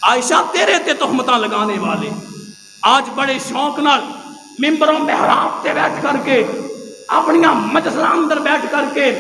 عائشہ تیرے تے تہمتاں لگانے والے آج بڑے شوق نال ممبروں محراب تے بیٹھ کر کے اپنی مجلساں اندر بیٹھ کر کے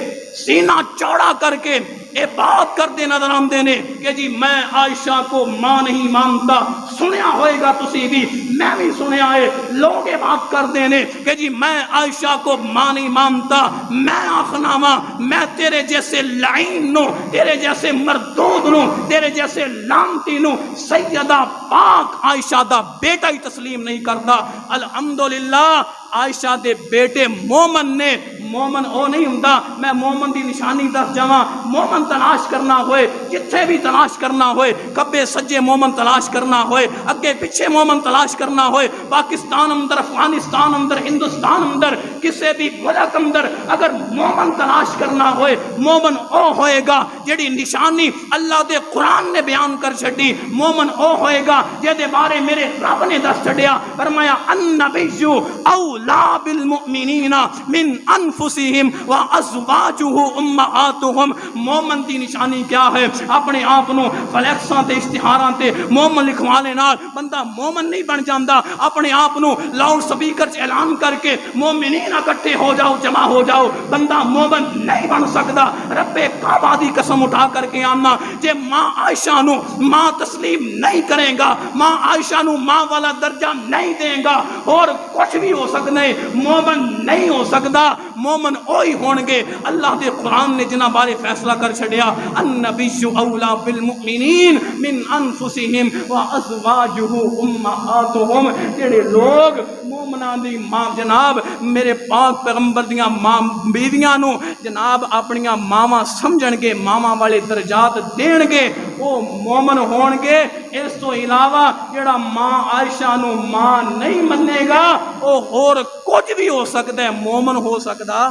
سینہ چوڑا کر کے یہ بات کرتے نظر آتے ہیں کہ جی میں عائشہ کو ماں نہیں مانتا. سنیا ہوئے گا تسی بھی، میں بھی سنیا ہے. لوگ یہ بات کرتے ہیں کہ جی میں عائشہ کو ماں نہیں مانتا. میں آخنا وا میں تیرے جیسے لعین نو، تیرے جیسے مردود نو، تیرے جیسے لانتی نو سیدہ پاک عائشہ دا بیٹا ہی تسلیم نہیں کرتا. الحمدللہ عائشہ دے بیٹے مومن نے. مومن او نہیں ہوندا میں مومن دی نشانی دس جاواں. مومن تلاش کرنا ہوئے جتھے بھی تلاش کرنا ہوئے، کبے سجے مومن تلاش کرنا ہوئے، اگے پیچھے مومن تلاش کرنا ہوئے، پاکستان اندر، افغانستان اندر، ہندوستان اندر، کسے بھی ملک اندر اگر مومن تلاش کرنا ہوئے، مومن او ہوئے گا جیڑی نشانی اللہ دے قرآن نے بیان کر چھڈی. مومن او ہوئے گا جے بارے میرے رب نے دس چھڈیا. فرمایا النبی اولا بالمؤمنین من انفسہم وازواجہ امہاتہم. مومن دی نشانی کیا ہے؟ اپنے آپ نو فلیکساں تے اشتہاراں تے مومن لکھوانے نال بندہ مومن نہیں بن جاندا. اپنے آپ نو لاؤڈ سپیکر چ اعلان کر کے مومنین اکٹھے ہو جاؤ، جمع ہو جاؤ، بندہ مومن نہیں بن سکتا. رب کعبہ دی قسم اٹھا کر کے آنا جے ماں عائشہ نو ماں تسلیم نہیں کرے گا، ماں عائشہ نو ماں والا درجہ نہیں دے گا، اور کچھ بھی ہو سکتا ہے، مومن نہیں ہو سکتا. مومن اوہی ہونگے اللہ دے قرآن نے جنہ بارے فیصلہ کر چھڑیا. النبی اولا بالمؤمنین من انفسہم وازواجہ امہاتہم. جڑے لوگ مومنان دی ماں جناب میرے پاک پیغمبر دیاں ماں بیویاں نو جناب اپنیاں ماواں سمجھن گے، ماواں والے درجات دین گے، وہ مومن ہون گے. اس تو علاوہ جڑا ماں عائشہ نو ماں نہیں منے گا وہ اور کچھ بھی ہو سکتا ہے، مومن ہو سکتا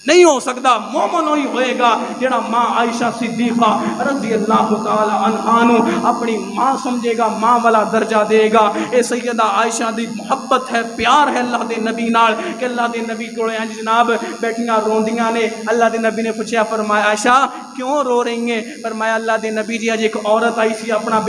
نہیں ہو سکتا. مومن وہی ہوئے گا جڑا ماں عائشہ صدیقہ رضی اللہ تعالی عنہا نو اپنی ماں سمجھے گا، ماں والا درجہ دے گا. اے سیدہ عائشہ دی محبت ہے، پیار ہے اللہ دے نبی نال کہ اللہ دے نبی کولے جناب بیٹھیاں روندیاں نے. اللہ دے نبی نے پوچھا، فرمایا عائشہ کیوں رو رہی ہیں؟ فرمایا اللہ دے نبی جی اج ایک عورت آئی سی اپنا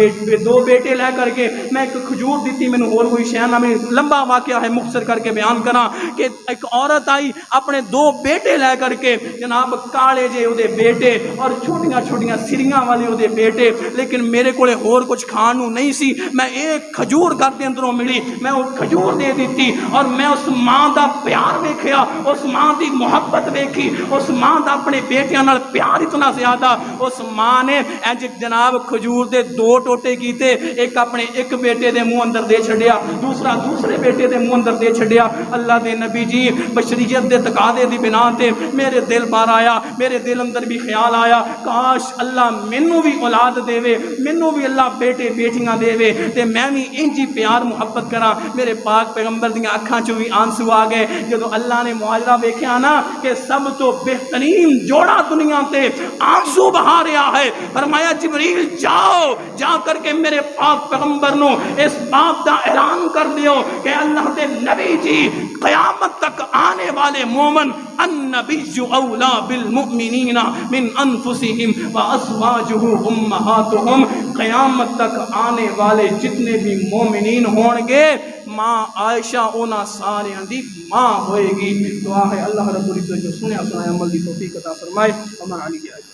دو بیٹے لے کر کے، میں ایک کھجور دیتی، میں اور کوئی شے نہ، میں لمبا واقعہ ہے مختصر کر کے بیان کراں کہ ایک عورت آئی اپنے دو بیٹے لے کر کے جناب کالے جے او دے بیٹے اور چھوٹیاں چھوٹیاں سریاں والے او دے بیٹے، لیکن میرے کولے اور کچھ کھان نو نہیں سی. میں ایک کھجور گھر دے اندروں ملی، میں وہ کھجور دے دیتی، اور میں اس ماں دا پیار ویکھیا، اس ماں دی محبت ویکھی، اس ماں دا اپنے بیٹیاں نال پیار اتنا زیادہ. اس ماں نے انج جناب کھجور دے دو ٹوٹے کیتے، ایک اپنے ایک بیٹے دے منہ اندر دے چھڈیا، دوسرا دوسرے بیٹے دے منہ اندر دے چھڈیا. اللہ دے نبی جی بشریت دے تقاضے دی بنا تے میرے دل بار آیا، میرے دل اندر بھی خیال آیا کاش اللہ مینوں بھی اولاد دے وے، مینوں بھی اللہ بیٹے بیٹیاں دے وے تے میں بھی انجی پیار محبت کراں. میرے پاک پیغمبر دیاں اکھاں چوں بھی آنسو آ گئے جدوں اللہ نے معاجرہ ویکھیا نا کہ سب تو بہترین جوڑا دنیا تے آنسو بہا رہا ہے. فرمایا جبریل جاؤ، جا کر کے میرے پاک پیغمبر نو اس بات دا اعلان کر دیو کہ اللہ دے نبی جی قیامت تک آنے والے مومن النبی اولا بالمؤمنین من انفسہم وازواجہ امہاتہم، قیامت تک آنے والے جتنے بھی مومنین ہون گے ماں عائشہ اونا ساریاں دی ماں ہوئے گی. دعا ہے اللہ رب العزت جو سنیا سنایا عمل دی توفیق عطا فرمائے. ہمارا علی